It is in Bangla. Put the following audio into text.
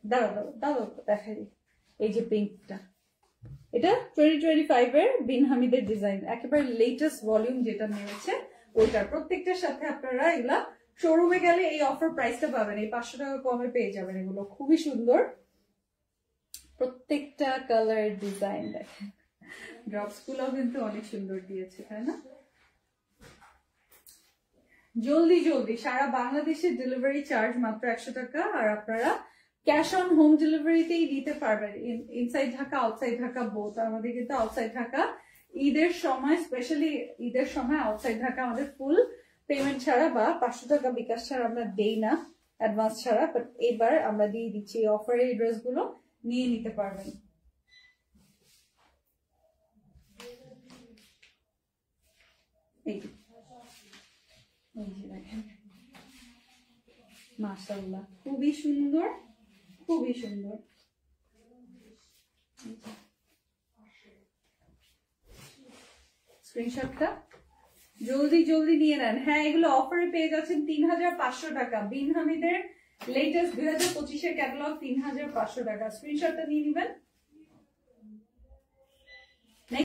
দাঁড়াও দাঁড়াও দেখাই, এই যে পিঙ্কটা, এটা 2025 এর বিন হামিদের ডিজাইন, একেবারে লেটেস্ট ভলিউম যেটা নিয়েছে ওইটার। প্রত্যেকটার সাথে আপনারা এগুলা শোরুমে গেলে এই অফার প্রাইসটা পাবেন, এই 500 টাকা কমে পেয়ে যাবেন। এগুলো খুবই সুন্দর, প্রত্যেকটা কালার ডিজাইন দেখেন। ড্রপস গুলো কিন্তু অনেক সুন্দর দিয়েছে, তাই না? জলদি জলদি, সারা বাংলাদেশের ডেলিভারি চার্জ মাত্র 100 টাকা, আর আপনারা ক্যাশ অন হোম ডেলিভারিতেই দিতে পারবেন, inside Dhaka outside Dhaka both. আমাদের কিন্তু আউটসাইড ঢাকা ঈদের সময়, স্পেশালি ঈদের সময় আউটসাইড ঢাকা আমাদের ফুল পেমেন্ট ছাড়া বা 500 টাকা বিকাশ ছাড়া আমরা দেই না, অ্যাডভান্স ছাড়া। বাট এবার আমরা দিয়ে দিচ্ছি, এই অফারে এই ড্রেসগুলো নিয়ে নিতে পারবেন। এই যে দেখেন, মাশাআল্লাহ খুবই সুন্দর, খুবই সুন্দর। স্ক্রিনশটটা জলদি জলদি নিয়ে নেন। হ্যাঁ, এগুলো অফারে পেয়ে যাচ্ছেন 3500 টাকা। বিন হামিদের লেটেস্ট 2025 এর ক্যাটালগ 3500 টাকা। স্ক্রিনশটটা নিয়ে নেবেন।